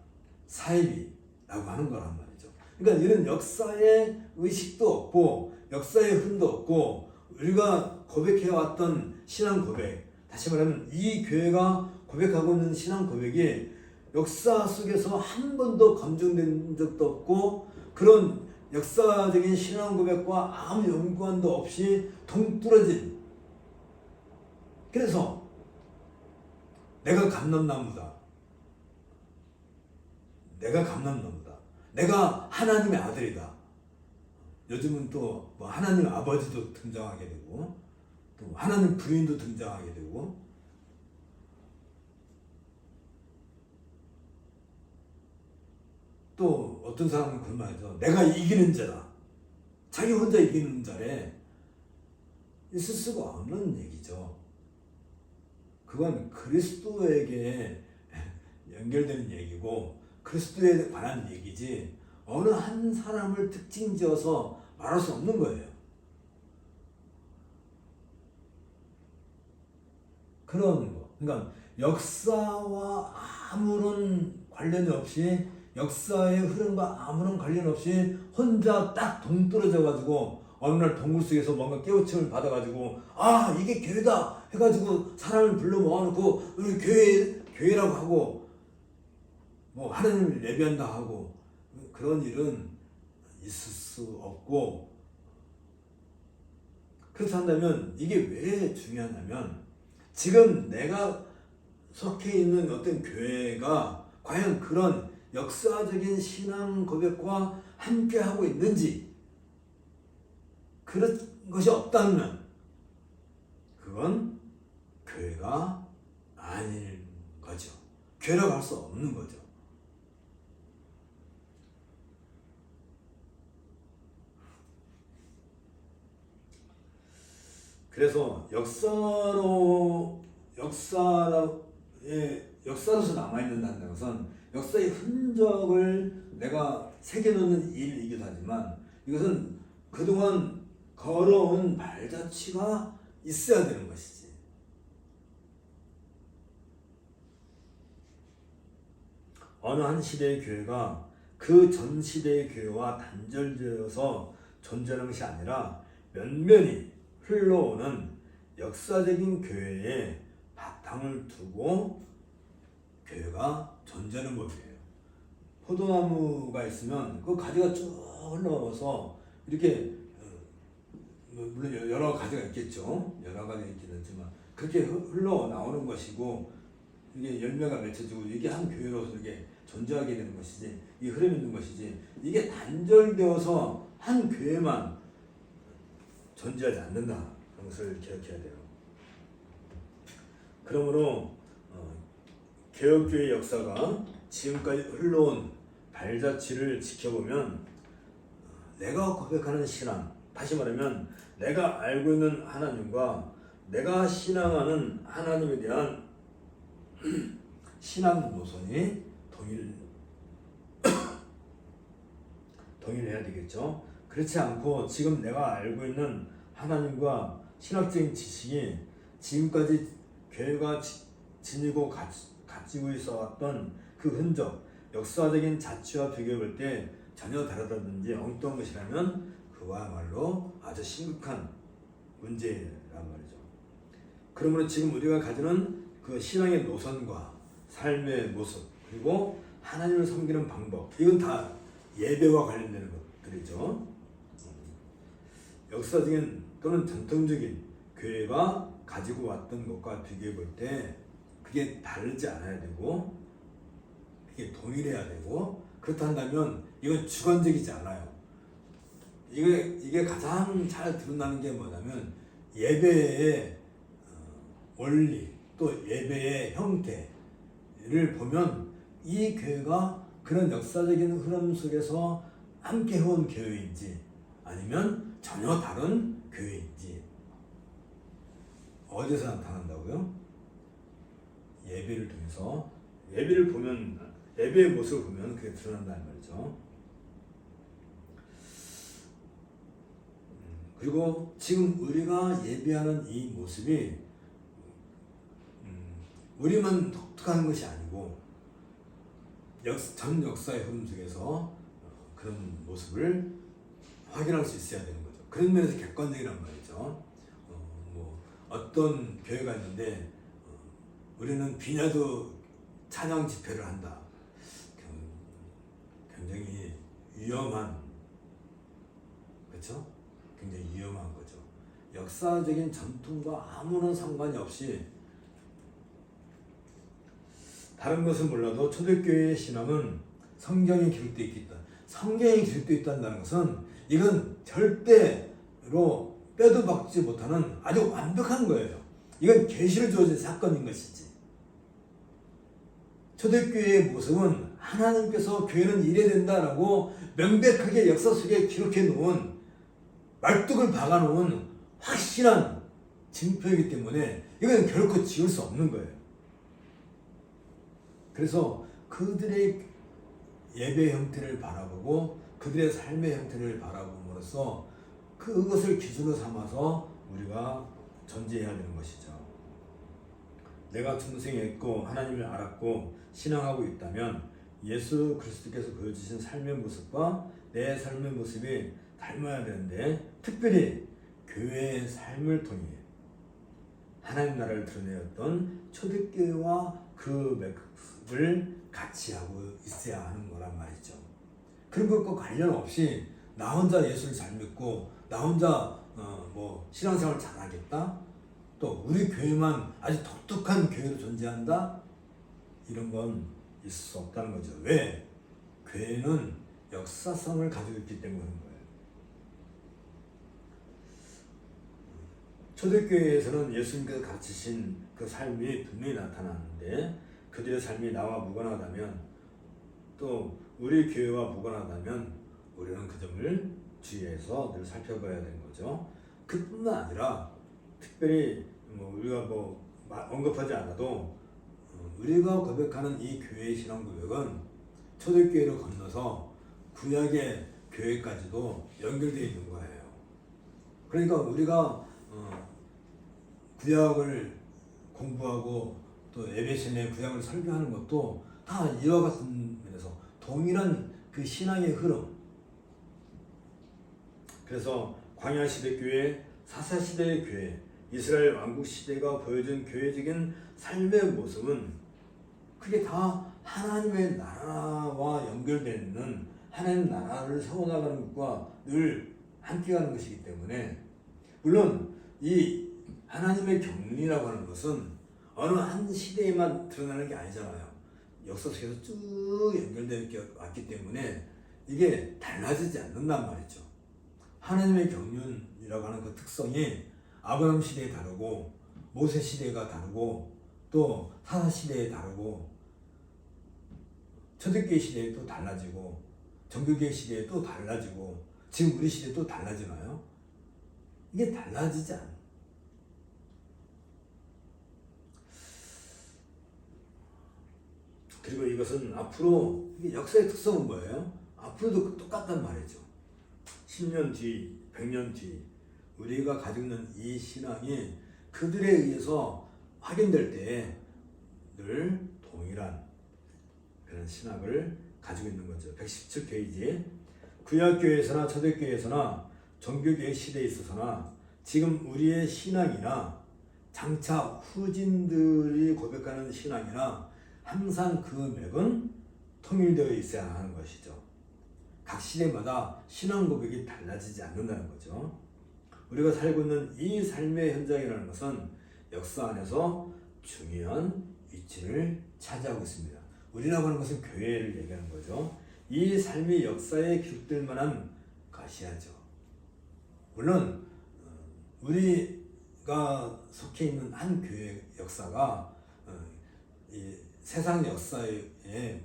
사이비라고 하는 거란 말이죠. 그러니까 이런 역사의 의식도 없고 역사의 흐름도 없고 우리가 고백해왔던 신앙 고백, 다시 말하면 이 교회가 고백하고 있는 신앙 고백이 역사 속에서 한 번도 검증된 적도 없고 그런 역사적인 신앙 고백과 아무 연관도 없이 동떨어진, 그래서 내가 감람나무다, 내가 감람나무다, 내가 하나님의 아들이다. 요즘은 또 뭐 하나님 아버지도 등장하게 되고 또 하나님 부인도 등장하게 되고, 또 어떤 사람은 그런 말이죠. 내가 이기는 자다. 자기 혼자 이기는 자래. 있을 수가 없는 얘기죠. 그건 그리스도에게 연결되는 얘기고 그리스도에 관한 얘기지 어느 한 사람을 특징 지어서 말할 수 없는 거예요. 그런 거. 그러니까 역사와 아무런 관련이 없이, 역사의 흐름과 아무런 관련 없이 혼자 딱 동떨어져 가지고 어느 날 동굴 속에서 뭔가 깨우침을 받아 가지고 아 이게 교회다 해 가지고 사람을 불러 모아놓고 우리 교회라고 하고 뭐 하나님을 예배한다 하고, 그런 일은 있을 수 없고, 그렇다 한다면 이게 왜 중요하냐면 지금 내가 속해 있는 어떤 교회가 과연 그런 역사적인 신앙 고백과 함께 하고 있는지, 그런 것이 없다면 그건 교회가 아닌 거죠. 교회라고 할 수 없는 거죠. 그래서 역사로서 남아있는다는 것은 역사의 흔적을 내가 새겨놓는 일이기도 하지만, 이것은 그동안 걸어온 발자취가 있어야 되는 것이지. 어느 한 시대의 교회가 그 전 시대의 교회와 단절되어서 존재하는 것이 아니라 면면이 흘러오는 역사적인 교회에 바탕을 두고 교회가 존재하는 법이에요. 포도나무가 있으면 그 가지가 쭉 흘러서 이렇게, 물론 여러 가지가 있겠죠. 여러 가지가 있긴 하지만 그렇게 흘러나오는 것이고, 이게 열매가 맺혀지고 이게 한 교회로서 이렇게 존재하게 되는 것이지, 이 흐름이 있는 것이지, 이게 단절되어서 한 교회만 존재하지 않는다. 그런 것을 기억해야 돼요. 그러므로 개혁교회 역사가 지금까지 흘러온 발자취를 지켜보면 내가 고백하는 신앙, 다시 말하면 내가 알고 있는 하나님과 내가 신앙하는 하나님에 대한 신앙 노선이 동일해야 되겠죠. 그렇지 않고 지금 내가 알고 있는 하나님과 신학적인 지식이 지금까지 교회가 지니고 가지고 있어왔던 그 흔적, 역사적인 자취와 비교해볼 때 전혀 다르다든지 엉뚱한 것이라면 그와말로 아주 심각한 문제란 말이죠. 그러므로 지금 우리가 가지는 그 신앙의 노선과 삶의 모습, 그리고 하나님을 섬기는 방법, 이건 다 예배와 관련되는 것들이죠. 역사적인 또는 전통적인 교회가 가지고 왔던 것과 비교해 볼 때 그게 다르지 않아야 되고 이게 동일해야 되고, 그렇다 한다면 이건 주관적이지 않아요. 이게 가장 잘 드러나는 게 뭐냐면 예배의 원리, 또 예배의 형태를 보면 이 교회가 그런 역사적인 흐름 속에서 함께 해온 교회인지 아니면 전혀 다른 교회인지 어디서 나타난다고요? 예배를 통해서, 예배를 보면, 예배의 모습을 보면 그게 드러난다는 말이죠. 그리고 지금 우리가 예배하는 이 모습이 우리만 독특한 것이 아니고 전 역사의 흐름 속에서 그런 모습을 확인할 수 있어야 되는 거죠. 그런 면에서 객관적이란 말이죠. 어떤 교회가 있는데 우리는 비냐도 찬양 집회를 한다. 굉장히 위험한 그렇죠? 굉장히 위험한 거죠. 역사적인 전통과 아무런 상관이 없이 다른 것은 몰라도 초대교회의 신앙은 성경에 기록되어 있다. 성경에 기록되어 있다는 것은 이건 절대로 빼도 박지 못하는 아주 완벽한 거예요. 이건 계시로 주어진 사건인 것이지. 초대교회의 모습은 하나님께서 교회는 이래야 된다라고 명백하게 역사 속에 기록해 놓은 말뚝을 박아 놓은 확실한 징표이기 때문에 이건 결코 지울 수 없는 거예요. 그래서 그들의 예배 형태를 바라보고 그들의 삶의 형태를 바라봄으로써 그것을 기준으로 삼아서 우리가 전제해야 되는 것이죠. 내가 중생했고 하나님을 알았고 신앙하고 있다면 예수 그리스도께서 보여주신 삶의 모습과 내 삶의 모습이 닮아야 되는데, 특별히 교회의 삶을 통해 하나님 나라를 드러내었던 초대교회와 그 모습을 같이 하고 있어야 하는 거란 말이죠. 그런 것과 관련 없이 나 혼자 예수를 잘 믿고 나 혼자 신앙생활 잘하겠다, 또 우리 교회만 아주 독특한 교회로 존재한다, 이런 건 있을 수 없다는 거죠. 왜? 교회는 역사성을 가지고 있기 때문에 그런 거예요. 초대교회에서는 예수님께서 가르치신 그 삶이 분명히 나타나는데, 그들의 삶이 나와 무관하다면, 또 우리 교회와 무관하다면 우리는 그 점을 주의해서 늘 살펴봐야 되는 거죠. 그뿐만 아니라 특별히 우리가 언급하지 않아도 우리가 고백하는 이 교회의 신앙 고백은 초대교회를 건너서 구약의 교회까지도 연결되어 있는 거예요. 그러니까 우리가 구약을 공부하고 또 예배신의 구약을 설교하는 것도 다 이와 같은 면에서 동일한 그 신앙의 흐름. 그래서 광야시대 교회, 사사시대의 교회, 이스라엘 왕국시대가 보여준 교회적인 삶의 모습은 그게 다 하나님의 나라와 연결되는, 하나님 나라를 세워나가는 것과 늘 함께 가는 것이기 때문에, 물론 이 하나님의 경륜이라고 하는 것은 어느 한 시대에만 드러나는 게 아니잖아요. 역사 속에서 쭉 연결되어 왔기 때문에 이게 달라지지 않는단 말이죠. 하나님의 경륜이라고 하는 그 특성이 아브라함 시대에 다르고, 모세 시대가 다르고, 또 사사 시대에 다르고, 초대교회 시대에 또 달라지고, 정교교회 시대에 또 달라지고, 지금 우리 시대에 또 달라지나요? 이게 달라지지 않아요. 그리고 이것은 앞으로, 이게 역사의 특성은 뭐예요? 앞으로도 똑같단 말이죠. 10년 뒤, 100년 뒤 우리가 가지고 있는 이 신앙이 그들에 의해서 확인될 때 늘 동일한 그런 신학을 가지고 있는 거죠. 117페이지. 구약교회에서나 초대교회에서나 정교교회 시대에 있어서나 지금 우리의 신앙이나 장차 후진들이 고백하는 신앙이나 항상 그 맥은 통일되어 있어야 하는 것이죠. 각 시대마다 신앙 고백이 달라지지 않는다는 거죠. 우리가 살고 있는 이 삶의 현장이라는 것은 역사 안에서 중요한 위치를 차지하고 있습니다. 우리라고 하는 것은 교회를 얘기하는 거죠. 이 삶이 역사에 기록될 만한 것이야죠. 물론 우리가 속해 있는 한 교회 역사가 이 세상 역사에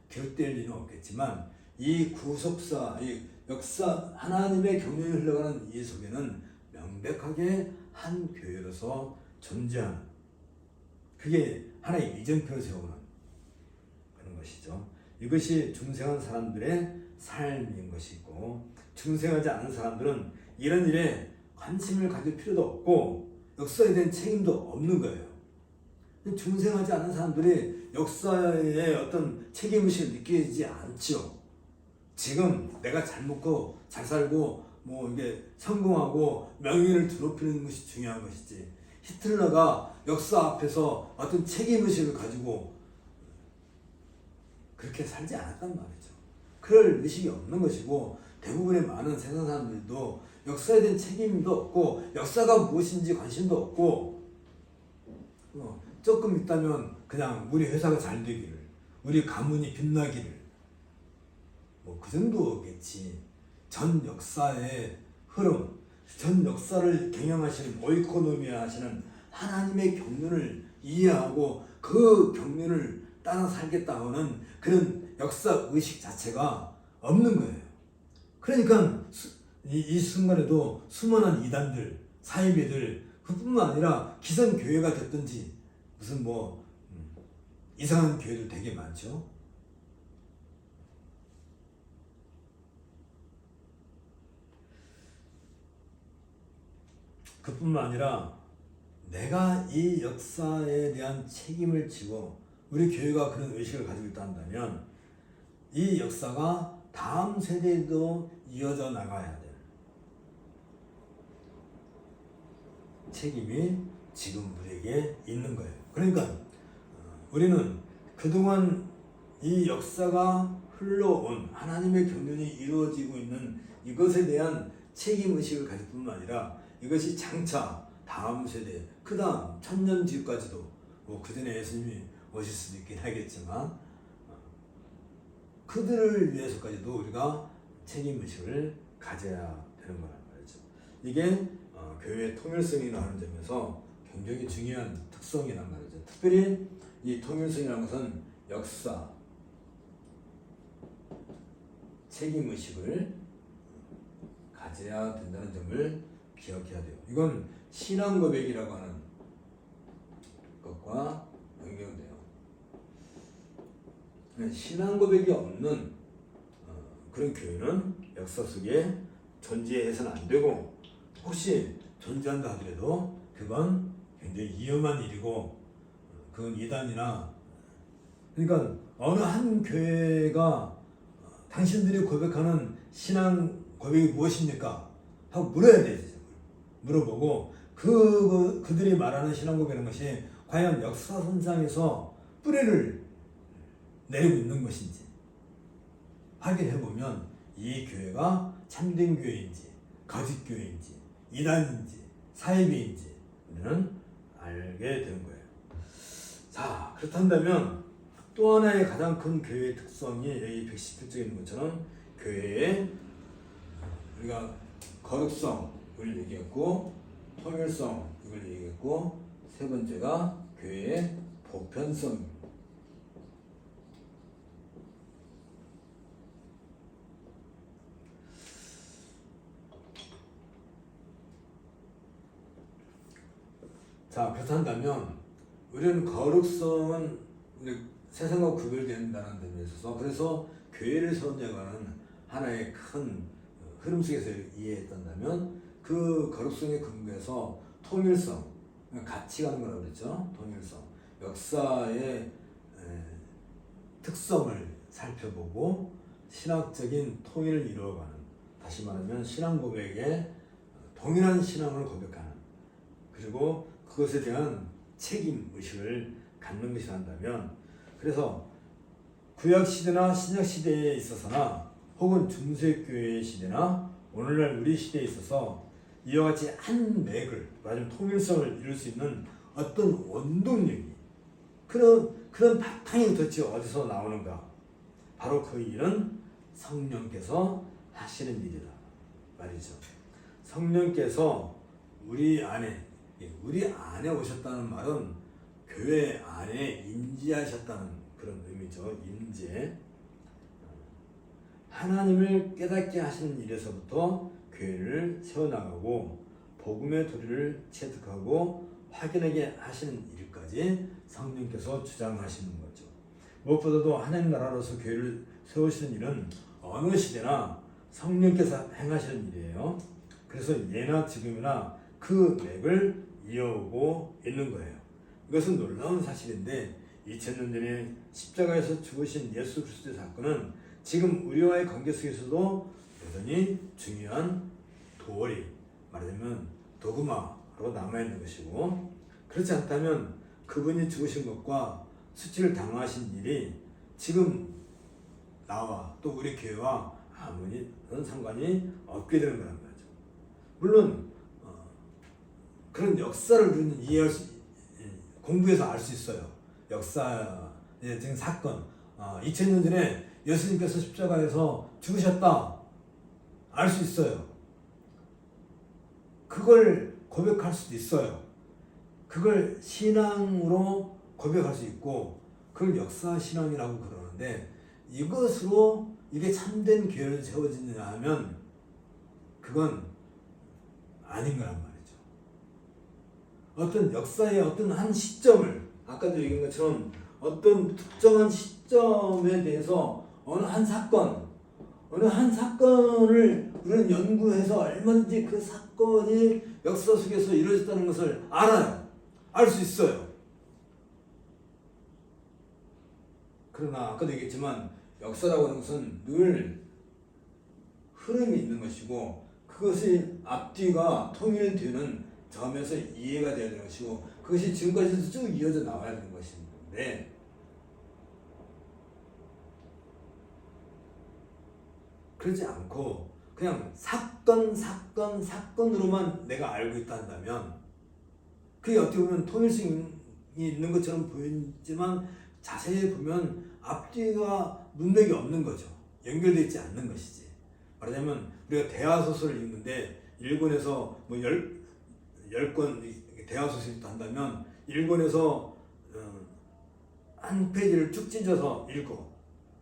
기록될 리는 없겠지만, 이 구속사, 이 역사, 하나님의 경륜이 흘러가는 이 속에는 명백하게 한 교회로서 존재하는, 그게 하나의 이정표를 세우는 그런 것이죠. 이것이 중생한 사람들의 삶인 것이고, 중생하지 않은 사람들은 이런 일에 관심을 가질 필요도 없고 역사에 대한 책임도 없는 거예요. 중생하지 않은 사람들이 역사에 어떤 책임의식을 느끼지 않죠. 지금 내가 잘 먹고 잘 살고 이게 성공하고 명예를 드높이는 것이 중요한 것이지, 히틀러가 역사 앞에서 어떤 책임의식을 가지고 그렇게 살지 않았단 말이죠. 그럴 의식이 없는 것이고, 대부분의 많은 세상 사람들도 역사에 대한 책임도 없고 역사가 무엇인지 관심도 없고 조금 있다면 그냥 우리 회사가 잘 되기를, 우리 가문이 빛나기를, 뭐 그 정도겠지. 전 역사의 흐름, 전 역사를 경영하시는, 오이코노미 하시는 하나님의 경륜을 이해하고 그 경륜을 따라 살겠다는 그런 역사 의식 자체가 없는 거예요. 그러니까 이 순간에도 수많은 이단들, 사이비들, 그뿐만 아니라 기성교회가 됐든지 무슨 뭐 이상한 교회들 되게 많죠. 그뿐만 아니라 내가 이 역사에 대한 책임을 지고 우리 교회가 그런 의식을 가지고 있다 한다면 이 역사가 다음 세대에도 이어져 나가야 될 책임이 지금 우리에게 있는 거예요. 그러니까 우리는 그동안 이 역사가 흘러온 하나님의 경륜이 이루어지고 있는 이것에 대한 책임의식을 가질 뿐만 아니라 이것이 장차 다음 세대, 그 다음 천년 뒤까지도 뭐 그 전에 예수님이 오실 수도 있긴 하겠지만 그들을 위해서까지도 우리가 책임의식을 가져야 되는 거란 말이죠. 이게 교회의 통일성이라는 점에서 굉장히 중요한 특성이란 말이죠. 특별히 이 통일성이라는 것은 역사, 책임의식을 가져야 된다는 점을 기억해야 돼요. 이건 신앙 고백이라고 하는 것과 연결돼요. 신앙 고백이 없는 그런 교회는 역사 속에 존재해서는 안 되고, 혹시 존재한다 하더라도 그건 굉장히 위험한 일이고, 그건 이단이나, 그러니까 어느 한 교회가 당신들이 고백하는 신앙 고백이 무엇입니까? 하고 물어야 되죠. 물어보고 그들이 말하는 신앙 고백이라는 것이 과연 역사선상에서 뿌리를 내리고 있는 것인지 확인해보면 이 교회가 참된 교회인지 거짓 교회인지 이단인지 사이비인지 우리는 알게 되는 거예요. 자, 그렇다면 또 하나의 가장 큰 교회의 특성이 여기 117쪽에 있는 것처럼 교회의 우리가 거룩성을 얘기했고, 통일성 이걸 얘기했고, 세 번째가 교회의 보편성. 자, 그렇다면 우리는 거룩성은 세상과 구별된다는 점에 있어서, 그래서 교회를 세운다는 하나의 큰 흐름 속에서 이해했다면 그 거룩성의 근거에서 통일성, 같이 가는 거라고 그랬죠. 통일성, 역사의 특성을 살펴보고 신학적인 통일을 이루어가는, 다시 말하면 신앙 고백에 동일한 신앙을 고백하는, 그리고 그것에 대한 책임의식을 갖는 것이란다면, 그래서 구약시대나 신약시대에 있어서나 혹은 중세교회의 시대나 오늘날 우리 시대에 있어서 이와 같이 한 맥을, 말하자면 통일성을 이룰 수 있는 어떤 원동력이, 그런 바탕이 도대체 어디서 나오는가? 바로 그 일은 성령께서 하시는 일이다 말이죠. 성령께서 우리 안에 오셨다는 말은 교회 안에 임재하셨다는 그런 의미죠. 임재. 하나님을 깨닫게 하시는 일에서부터 교회를 세워나가고 복음의 도리를 체득하고 확인하게 하시는 일까지 성령께서 주장하시는 거죠. 무엇보다도 하나님 나라로서 교회를 세우시는 일은 어느 시대나 성령께서 행하시는 일이에요. 그래서 예나 지금이나 그 맥을 이어오고 있는 거예요. 이것은 놀라운 사실인데 2000년 전에 십자가에서 죽으신 예수 그리스도의 사건은 지금 우리와의 관계 속에서도 여전히 중요한 도리, 말하자면 도그마로 남아있는 것이고, 그렇지 않다면 그분이 죽으신 것과 수치를 당하신 일이 지금 나와 또 우리 교회와 아무런 상관이 없게 되는 거란 말이죠. 물론 그런 역사를 우리는 이해할 수, 공부해서 알 수 있어요. 역사, 지금 사건, 2000년 전에 예수님께서 십자가에서 죽으셨다, 알 수 있어요. 그걸 고백할 수도 있어요. 그걸 신앙으로 고백할 수 있고, 그걸 역사 신앙이라고 그러는데, 이것으로 이게 참된 교회를 세워지느냐 하면 그건 아닌 거란 말이죠. 어떤 역사의 어떤 한 시점을, 아까도 얘기한 것처럼 어떤 특정한 시점에 대해서 어느 한 사건을 우리는 연구해서 얼마든지 그 사건이 역사 속에서 이루어졌다는 것을 알아요. 알 수 있어요. 그러나 아까도 얘기했지만 역사라고 하는 것은 늘 흐름이 있는 것이고, 그것이 앞뒤가 통일되는 점에서 이해가 되어야 되는 것이고, 그것이 지금까지도 쭉 이어져 나와야 되는 것인데, 그러지 않고 그냥 사건으로만 내가 알고 있다 한다면, 그게 어떻게 보면 통일성이 있는 것처럼 보이지만 자세히 보면 앞뒤가 문맥이 없는 거죠. 연결되어 있지 않는 것이지. 말하자면 우리가 대하소설을 읽는데 1권에서 뭐 10권 대하소설이 있다 한다면 1권에서 한 페이지를 쭉 찢어서 읽고,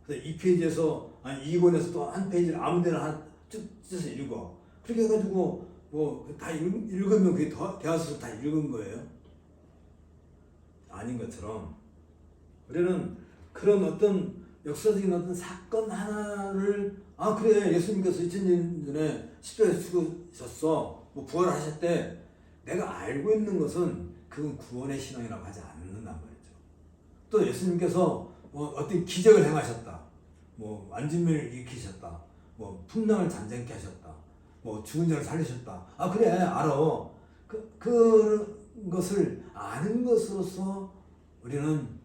그래서 2페이지에서 2권에서 또 한 페이지를 아무 데나 쭉 찢어서 읽어. 그렇게 해가지고 뭐 다 읽으면 그게 대하소설 다 읽은 거예요? 아닌 것처럼 우리는 그런 어떤 역사적인 어떤 사건 하나를, 그래, 예수님께서 2000년 전에 십자가에서 죽으셨어, 뭐 부활하셨대, 내가 알고 있는 것은 그건 구원의 신앙이라고 하지 않는단 말이죠. 또 예수님께서 뭐 어떤 기적을 행하셨다, 뭐 안진매를 일으키셨다, 뭐 풍랑을 잠잠케 하셨다, 뭐 죽은 자를 살리셨다, 그래, 알아. 그것을 아는 것으로서 우리는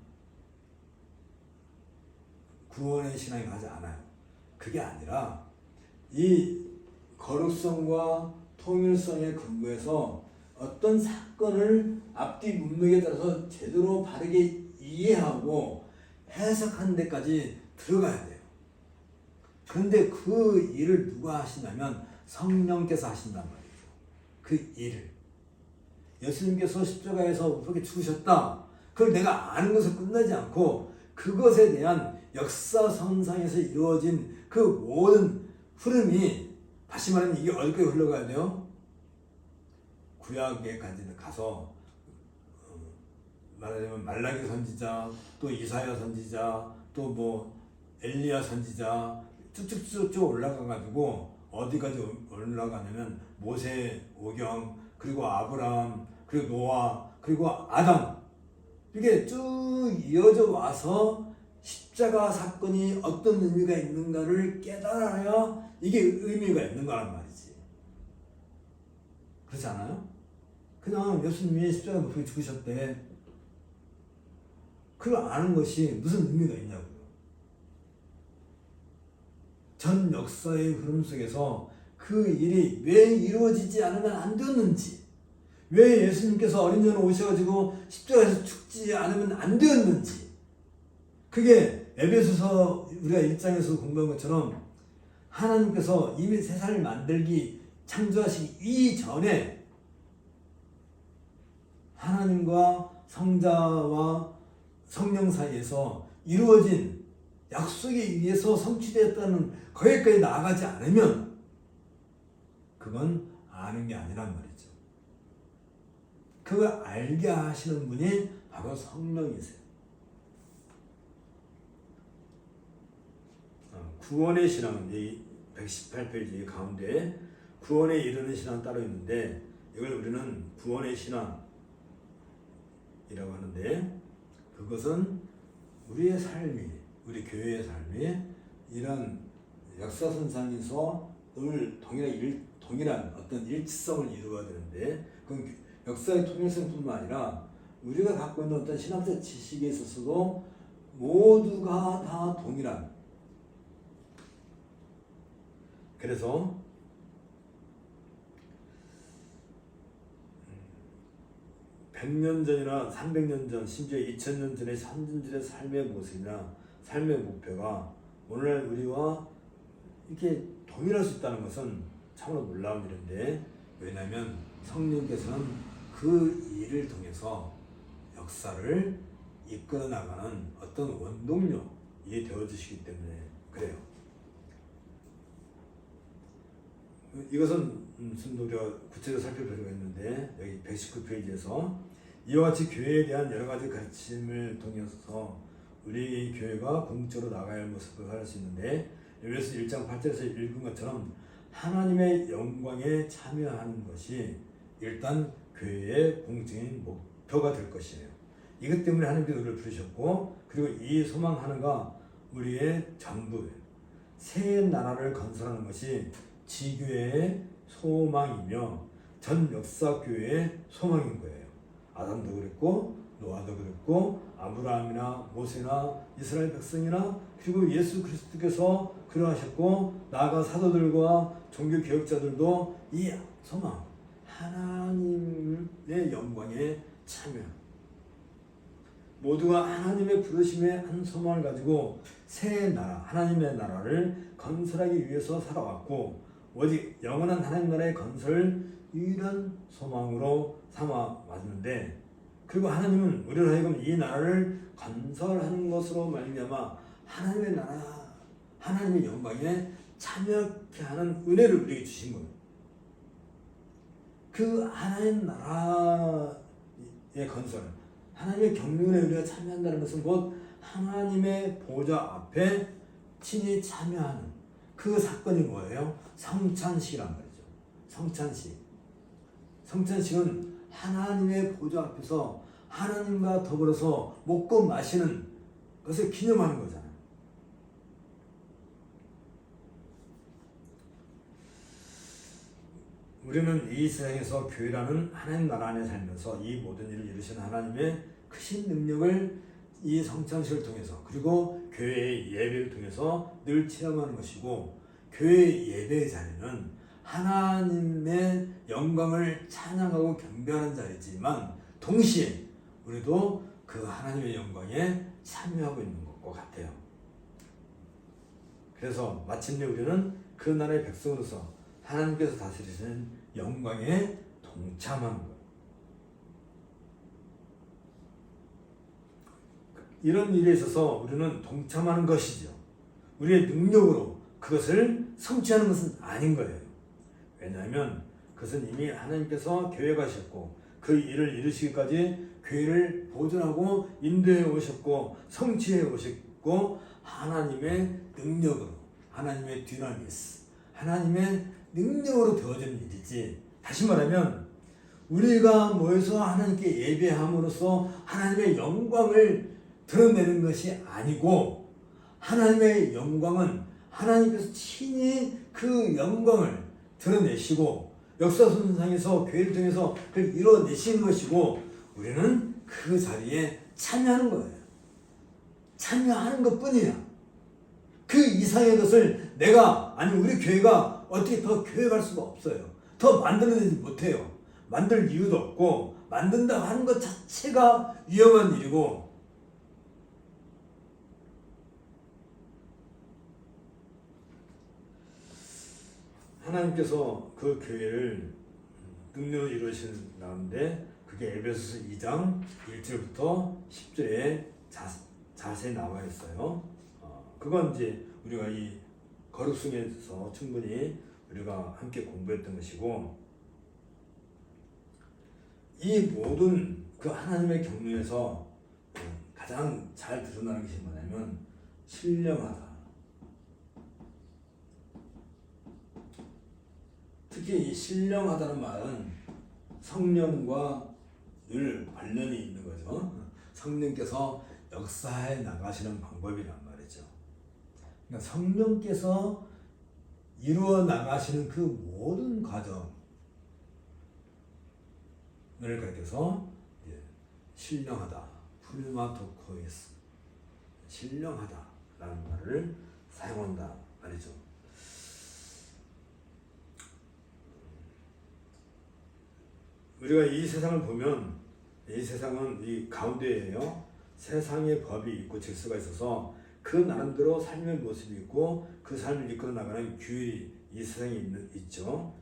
구원의 신앙이 가지 않아요. 그게 아니라 이 거룩성과 통일성의 근거에서 어떤 사건을 앞뒤 문맥에 따라서 제대로 바르게 이해하고 해석하는 데까지 들어가야 돼요. 그런데 그 일을 누가 하시냐면 성령께서 하신단 말이죠. 그 일을. 예수님께서 십자가에서 그렇게 죽으셨다, 그걸 내가 아는 것을 끝나지 않고 그것에 대한 역사선상에서 이루어진 그 모든 흐름이, 다시 말하면 이게 어디까지 흘러가야 돼요? 구약에까지 가서 말하자면 말라기 선지자, 또 이사야 선지자, 또 뭐 엘리야 선지자 쭉쭉쭉 올라가가지고 어디까지 올라가냐면 모세 오경, 그리고 아브라함, 그리고 노아, 그리고 아담, 이게 쭉 이어져 와서 십자가 사건이 어떤 의미가 있는가를 깨달아야 이게 의미가 있는 거란 말이지. 그렇지 않아요? 그냥 예수님이 십자가에 못 박혀 죽으셨대, 그걸 아는 것이 무슨 의미가 있냐고요. 전 역사의 흐름 속에서 그 일이 왜 이루어지지 않으면 안 되었는지, 왜 예수님께서 어린 전에 오셔가지고 십자가에서 죽지 않으면 안 되었는지, 그게 에베소서 우리가 1장에서 공부한 것처럼 하나님께서 이미 세상을 만들기, 창조하시기 이전에 하나님과 성자와 성령 사이에서 이루어진 약속에 의해서 성취되었다는 거기까지 나아가지 않으면 그건 아는 게 아니란 말이죠. 그걸 알게 하시는 분이 바로 성령이세요. 구원의 신앙은 이 118페이지 가운데 구원에 이르는 신앙 따로 있는데, 이걸 우리는 구원의 신앙이라고 하는데, 그것은 우리의 삶이, 우리 교회의 삶이 이런 역사선상에서 늘 동일한 어떤 일치성을 이루어야 되는데, 그건 역사의 통일성뿐만 아니라 우리가 갖고 있는 어떤 신학적 지식에 있어서도 모두가 다 동일한, 그래서 100년 전이나 300년 전, 심지어 2000년 전의 선진들의 삶의 모습이나 삶의 목표가 오늘날 우리와 이렇게 동일할 수 있다는 것은 참으로 놀라운 일인데, 왜냐하면 성령께서는 그 일을 통해서 역사를 이끌어 나가는 어떤 원동력이 되어주시기 때문에 그래요. 이것은 우리가 구체적으로 살펴볼 필요가 있는데, 여기 119페이지에서 이와 같이 교회에 대한 여러 가지 가르침을 통해서 우리 교회가 궁극적으로 나가야 할 모습을 할 수 있는데, 에베소 1장 8절에서 읽은 것처럼 하나님의 영광에 참여하는 것이 일단 교회의 궁극적인 목표가 될 것이에요. 이것 때문에 하나님께서 우리를 부르셨고, 그리고 이 소망하는가 우리의 전부예요. 새 나라를 건설하는 것이 지교회의 소망이며 전 역사 교회의 소망인 거예요. 아담도 그랬고 노아도 그랬고 아브라함이나 모세나 이스라엘 백성이나 그리고 예수 그리스도께서 그러하셨고, 나아가 사도들과 종교 개혁자들도 이 소망, 하나님의 영광에 참여, 모두가 하나님의 부르심의 한 소망을 가지고 새 나라, 하나님의 나라를 건설하기 위해서 살아왔고, 오직 영원한 하나님 나라의 건설을 유일한 소망으로 삼아 왔는데, 그리고 하나님은 우리를 하여금 이 나라를 건설하는 것으로 말미암아 하나님의 나라, 하나님의 영광에 참여케 하는 은혜를 우리에게 주신 거예요. 그 하나님 나라의 건설, 하나님의 경륜에 우리가 참여한다는 것은 곧 하나님의 보좌 앞에 친히 참여하는 그 사건이 뭐예요? 성찬식이란 말이죠. 성찬식. 성찬식은 하나님의 보좌 앞에서 하나님과 더불어서 먹고 마시는 것을 기념하는 거잖아요. 우리는 이 세상에서 교회라는 하나님 나라 안에 살면서 이 모든 일을 이루신 하나님의 크신 능력을 이 성찬식을 통해서, 그리고 교회의 예배를 통해서 늘 체험하는 것이고, 교회의 예배의 자리는 하나님의 영광을 찬양하고 경배하는 자리지만 동시에 우리도 그 하나님의 영광에 참여하고 있는 것과 같아요. 그래서 마침내 우리는 그 나라의 백성으로서 하나님께서 다스리시는 영광에 동참하는 거예요. 이런 일에 있어서 우리는 동참하는 것이죠. 우리의 능력으로 그것을 성취하는 것은 아닌 거예요. 왜냐하면 그것은 이미 하나님께서 계획하셨고 그 일을 이루시기까지 교회를 보존하고 인도해 오셨고 성취해 오셨고, 하나님의 능력으로, 하나님의 디나미스, 하나님의 능력으로 되어지는 일이지, 다시 말하면 우리가 모여서 하나님께 예배함으로써 하나님의 영광을 드러내는 것이 아니고, 하나님의 영광은 하나님께서 친히 그 영광을 드러내시고 역사선상에서 교회를 통해서 그걸 이뤄내시는 것이고, 우리는 그 자리에 참여하는 거예요. 참여하는 것뿐이야. 그 이상의 것을 내가, 아니 우리 교회가 어떻게 더 계획할 수가 없어요. 더 만들어내지 못해요. 만들 이유도 없고, 만든다고 하는 것 자체가 위험한 일이고, 하나님께서 그 교회를 능력으로 이루시는 가운데, 그게 에베소서 2장 1절부터 10절에 자세히 나와 있어요. 그건 이제 우리가 이 거룩성에서 충분히 우리가 함께 공부했던 것이고, 이 모든 그 하나님의 경륜에서 가장 잘 드러나는 것이 뭐냐면 신령하다. 특히 이 신령하다는 말은 성령과 늘 관련이 있는 거죠. 성령께서 역사해 나가시는 방법이란 말이죠. 그러니까 성령께서 이루어 나가시는 그 모든 과정을 가리켜서 신령하다, 풀마토코이스, 신령하다라는 말을 사용한다 말이죠. 우리가 이 세상을 보면 이 세상은 이 가운데에요. 세상의 법이 있고 질서가 있어서 그 나름대로 삶의 모습이 있고 그 삶을 이끌어 나가는 규율이 이 세상에 있죠.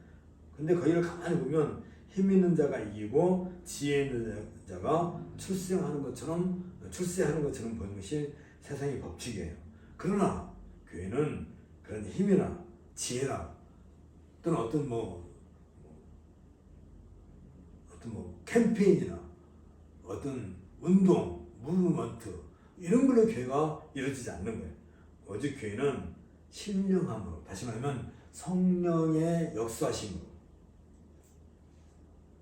근데 거기를 가만히 보면 힘 있는 자가 이기고 지혜 있는 자가 출세하는 것처럼 보이는 것이 세상의 법칙이에요. 그러나 교회는 그런 힘이나 지혜나 또는 어떤 캠페인이나 어떤 운동, 무브먼트 이런 걸로 교회가 이루어지지 않는 거예요. 오직 교회는 신령함으로, 다시 말하면 성령의 역사심으로,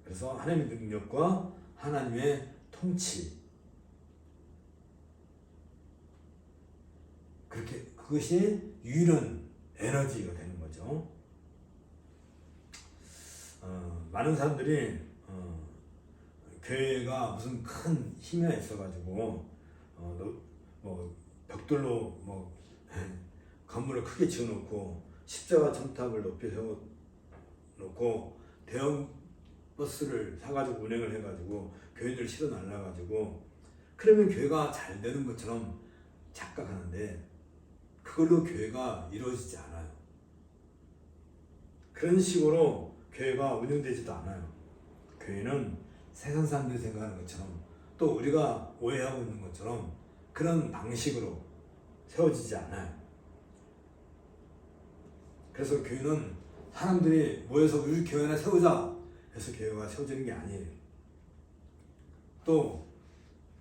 그래서 하나님의 능력과 하나님의 통치, 그것이 유일한 에너지가 되는 거죠. 많은 사람들이 교회가 무슨 큰 힘이 있어가지고 벽돌로 건물을 크게 지어놓고 십자가 첨탑을 높이 세워놓고 대형 버스를 사가지고 운행을 해가지고 교회들 실어 날라가지고 그러면 교회가 잘 되는 것처럼 착각하는데 그걸로 교회가 이루어지지 않아요. 그런 식으로 교회가 운영되지도 않아요. 교회는 세상 사람들이 생각하는 것처럼 또 우리가 오해하고 있는 것처럼 그런 방식으로 세워지지 않아요. 그래서 교회는 사람들이 모여서 우리 교회 하나 세우자 해서 교회가 세워지는 게 아니에요. 또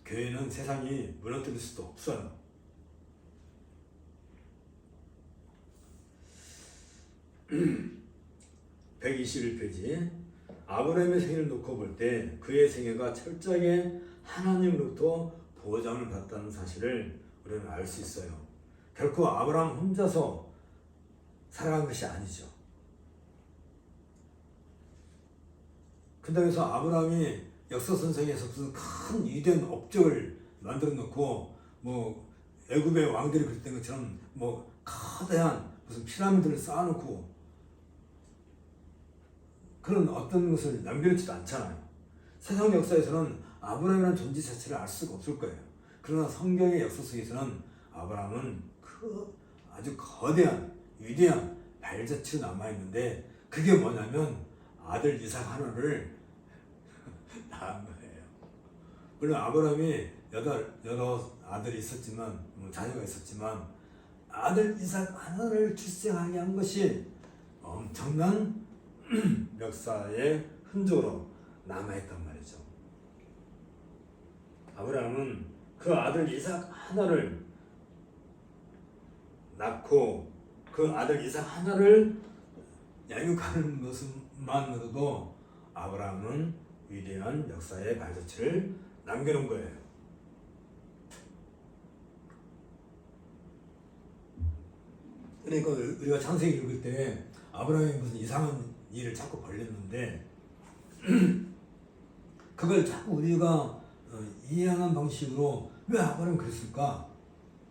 교회는 세상이 무너뜨릴 수도 없어요. (121페이지) 아브라함의 생애를 놓고 볼 때 그의 생애가 철저하게 하나님으로부터 보장을 받았다는 사실을 우리는 알 수 있어요. 결코 아브라함 혼자서 살아간 것이 아니죠. 그렇다고 해서 아브라함이 역사선상에서 무슨 큰 위대한 업적을 만들어 놓고 애굽의 왕들이 그랬던 것처럼 거대한 무슨 피라미드를 쌓아놓고 그런 어떤 것을 남겨놓지도 않잖아요. 세상 역사에서는 아브라함이라는 존재 자체를 알 수가 없을 거예요. 그러나 성경의 역사 속에서는 아브라함은 그 아주 거대한 위대한 발자취로 남아있는데 그게 뭐냐면 아들 이삭 하나를 낳은 거예요. 물론 아브라함이 여러 아들이 있었지만 자녀가 있었지만 아들 이삭 하나를 출생하게 한 것이 엄청난 역사의 흔적으로 남아있단 말이죠. 아브라함은 그 아들 이삭 하나를 낳고 그 아들 이삭 하나를 양육하는 것만으로도 아브라함은 위대한 역사의 발자취를 남겨놓은 거예요. 그러니까 우리가 창세기 읽을 때 아브라함이 무슨 이상한 일을 자꾸 벌였는데 그걸 자꾸 우리가 이해하는 방식으로 왜 아브라함은 그랬을까?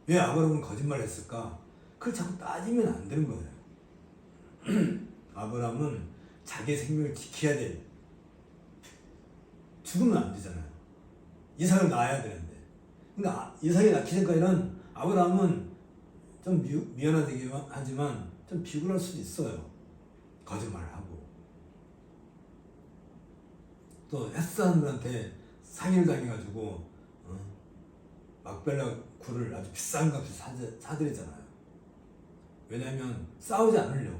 왜 아브라함은 거짓말을 했을까? 그걸 자꾸 따지면 안 되는 거예요. 아브라함은 자기 생명을 지켜야 돼. 죽으면 안 되잖아요. 이삭을 낳아야 되는데. 그러니까 이삭이 낳기 전까지는 아브라함은 좀 미안하긴 하지만 좀 비굴할 수도 있어요. 거짓말을 하고. 또 햇사람들한테 상의를 당해가지고 막벨라 굴을 아주 비싼 값에 사들이잖아요. 왜냐하면 싸우지 않으려고.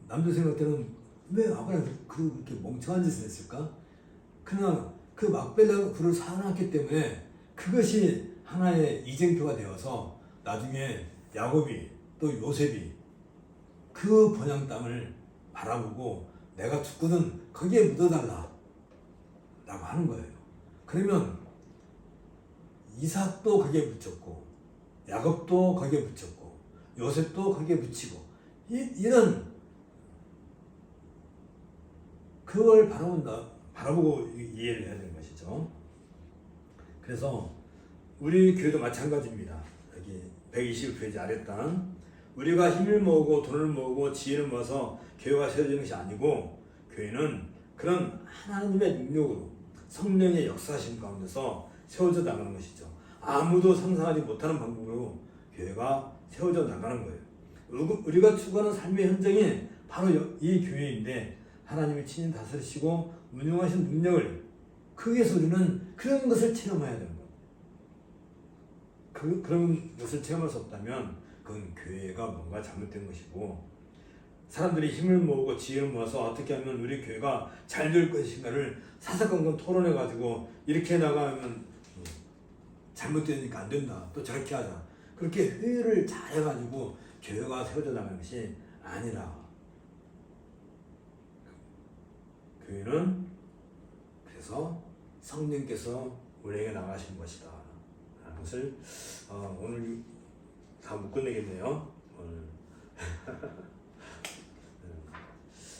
남들 생각 때는 왜 아브라함이 그렇게 멍청한 짓을 했을까? 그러나 그 막벨라 굴을 사놨기 때문에 그것이 하나의 이쟁표가 되어서 나중에 야곱이 또 요셉이 그 번양 땅을 바라보고 내가 죽거든 거기에 묻어달라 라고 하는 거예요. 그러면 이삭도 거기에 묻혔고 야곱도 거기에 묻혔고 요셉도 거기에 묻히고 이런 그걸 바라보고 이해를 해야 되는 것이죠. 그래서 우리 교회도 마찬가지입니다. 여기 120페이지 아랫단 우리가 힘을 모으고 돈을 모으고 지혜를 모아서 교회가 세워지는 것이 아니고 교회는 그런 하나님의 능력으로 성령의 역사하심 가운데서 세워져 나가는 것이죠. 아무도 상상하지 못하는 방법으로 교회가 세워져 나가는 거예요. 우리가 추구하는 삶의 현장이 바로 이 교회인데 하나님이 친히 다스리시고 운영하신 능력을 거기에서 우리는 그런 것을 체험해야 되는 거예요. 그런 것을 체험할 수 없다면 그건 교회가 뭔가 잘못된 것이고 사람들이 힘을 모으고 지혜를 모아서 어떻게 하면 우리 교회가 잘 될 것인가를 사사건건 토론해가지고 이렇게 나가면 잘못되니까 안 된다. 또 저렇게 하자. 그렇게 회의를 잘 해가지고 교회가 세워져 나가는 것이 아니라 교회는 그래서 성령께서 우리에게 나가신 것이다. 라는 것을 오늘 다 못 끝내겠네요. 오늘.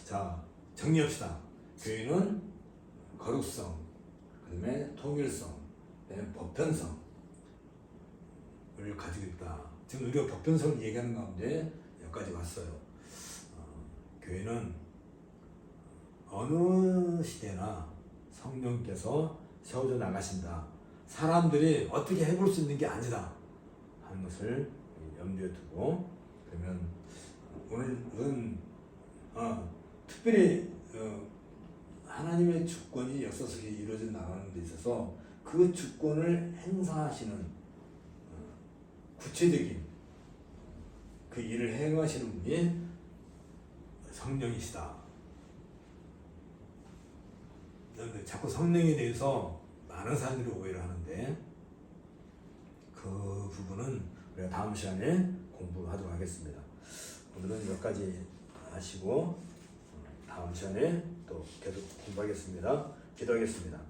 자, 정리합시다. 교회는 거룩성, 그 다음에 통일성, 그 다음에 보편성을 가지고 있다. 지금 우리가 보편성을 얘기하는 가운데 여기까지 왔어요. 교회는 어느 시대나 성령께서 세워져 나가신다. 사람들이 어떻게 해볼 수 있는 게 아니다 하는 것을 염두에 두고, 그러면 오늘은 특별히 하나님의 주권이 역사 속에 이루어져 나가는 데 있어서 그 주권을 행사하시는 구체적인 그 일을 행하시는 분이 성령이시다. 자꾸 성령에 대해서 많은 사람들이 오해를 하는데 그 부분은 우리가 다음 시간에 공부하도록 하겠습니다. 오늘은 여기까지 하시고 다음 시간에 또 계속 공부하겠습니다. 기도하겠습니다.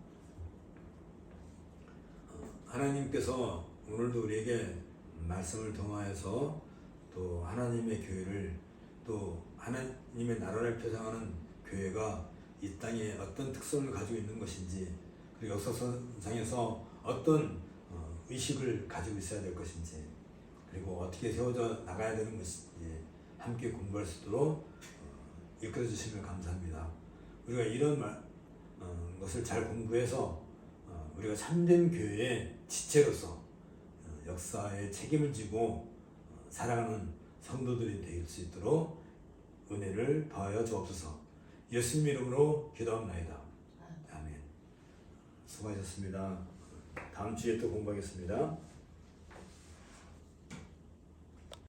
하나님께서 오늘도 우리에게 말씀을 통하여서 또 하나님의 교회를 또 하나님의 나라를 표상하는 교회가 이 땅에 어떤 특성을 가지고 있는 것인지, 그리고 역사상에서 어떤 의식을 가지고 있어야 될 것인지, 그리고 어떻게 세워져 나가야 되는 것인지 함께 공부할 수 있도록 이끌어 주시면 감사합니다. 우리가 이런 것을 잘 공부해서 우리가 참된 교회의 지체로서 역사에 책임을 지고 살아가는 성도들이 될 수 있도록 은혜를 더하여 주옵소서. 예수님 이름으로 기도합나이다. 아멘. 수고하셨습니다. 다음 주에 또 공부하겠습니다.